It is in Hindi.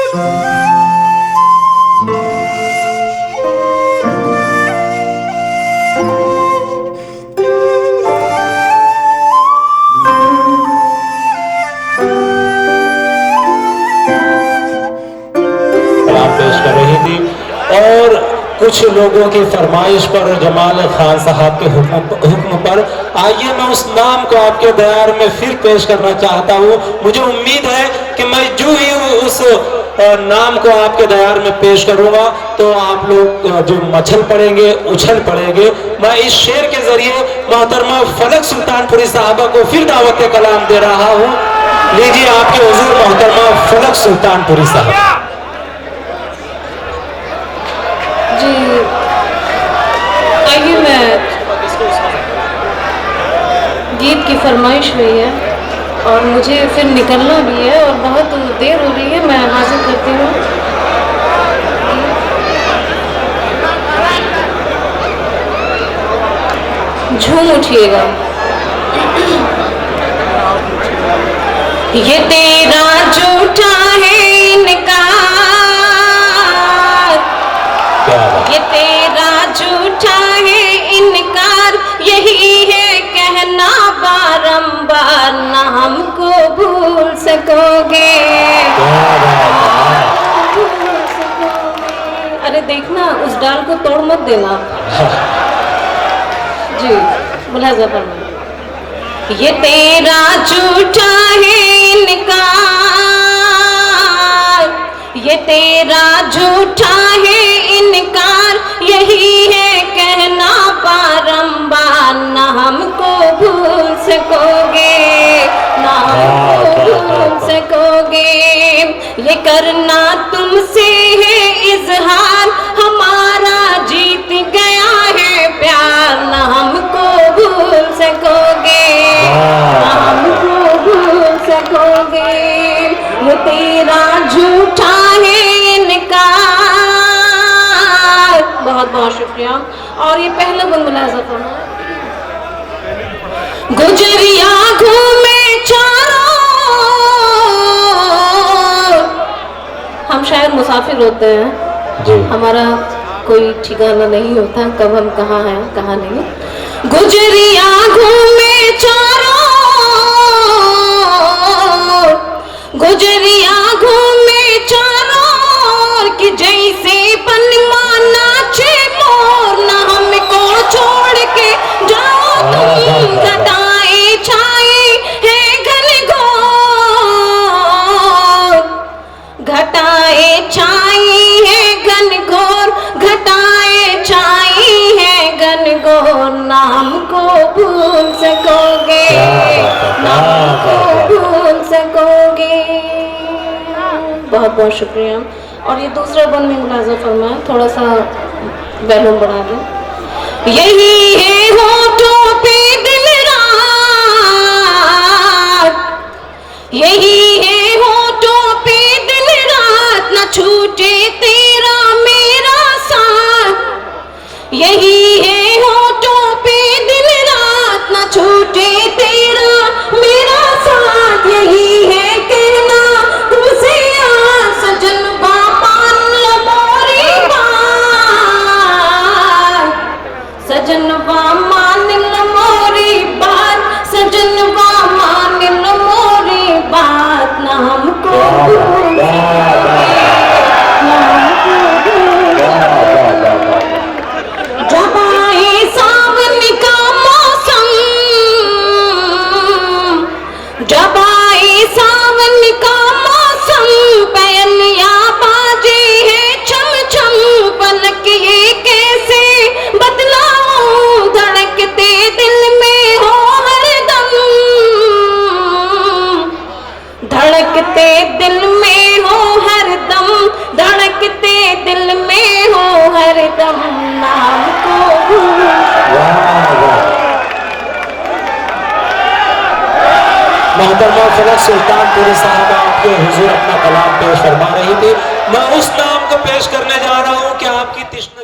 पेश कर रही थी और कुछ लोगों की फरमाइश पर जमाल खान साहब के हुक्म पर आइए मैं उस नाम को आपके दयार में फिर पेश करना चाहता हूँ। मुझे उम्मीद है कि मैं जो ही उस नाम को आपके दयार में पेश करूंगा तो आप लोग जो मचल पड़ेंगे, उछल पड़ेंगे। मैं इस शेर के जरिए मोहतरमा फलक सुल्तानपुरी साहबा को फिर दावत कलाम दे रहा हूँ। लीजिए आपके हुजूर मोहतरमा फलक सुल्तानपुरी साहब। जी आइए, मैं गीत की फरमाइश हुई है और मुझे फिर निकलना भी है और बहुत देर हो रही है। मैं हाजिर करती हूँ। झूम उठिएगा। ये तेरा झूठा है इनकार, ये तेरा झूठा है इनकार, यही है कहना बारंबार, ना हमको भूल सकोगे। अरे देखना, उस डाल को तोड़ मत देना। जी मुलाजा फरमाइए। ये तेरा झूठा है इनकार, ये तेरा झूठा है इनकार, यही है कहना बारंबार, ना हमको भूल सकोगे, ना हमको भूल सकोगे। ये करना तुमसे है इजहार, हमारा जीत गया है प्यार, ना हमको भूल सकोगे, ना हमको भूल सकोगे। ये तेरा झूठा है इनकार। बहुत बहुत शुक्रिया। और ये पहला गुण मुलाजा फरमाएं। गुजरिया घूमे चारों, हम शायद मुसाफिर होते हैं जी, हमारा कोई ठिकाना नहीं होता कब हम कहाँ हैं कहाँ नहीं। गुजरिया घूमे चारों, गुजरिया घूमे चारों, कि जैसे बनवा नाचे मोर, ना हमको छोड़ के जाओ तुम। घटाए छाए है घनघोर, घटाए छाई है घनघोर, घटाए छाई है घनघोर, ना हमको भूल सकोगे, ना हमको भूल सकोगे। बहुत बहुत शुक्रिया। और ये दूसरा बन में मुलाजा फरमाएं, थोड़ा सा वॉल्यूम बढ़ा दें। यही है होठों पे दिल रात, यही है होठों पे दिल रात, न छूटे तेरा मेरा साथ। यही है होठों पे दिल रात, न छूटे तेरा मेरा साथ। यही है कहना तुमसे यार, सजन मान लो मोरी बात, सजन मान लो मोरी बात, सजन मान लो मोरी बात, ना हमको भूल सकोगे, ना हमको भूल सकोगे। जब आए सावन का मौसम, जब आए सावन का मौसम, पयलिया बाजे है छम छम, पलक ये कैसे बदलाऊं, धड़कते दिल में हो हरदम, धड़कते दिल में हो हरदम, धड़कते दिल में हो हरदम, नाम को मोहतरमा फलक सुल्तानपुरी साहब आपके हुजूर अपना कलाम पेश फरमा रही थी। मैं उस नाम को पेश करने जा रहा हूँ कि आपकी तिश्ना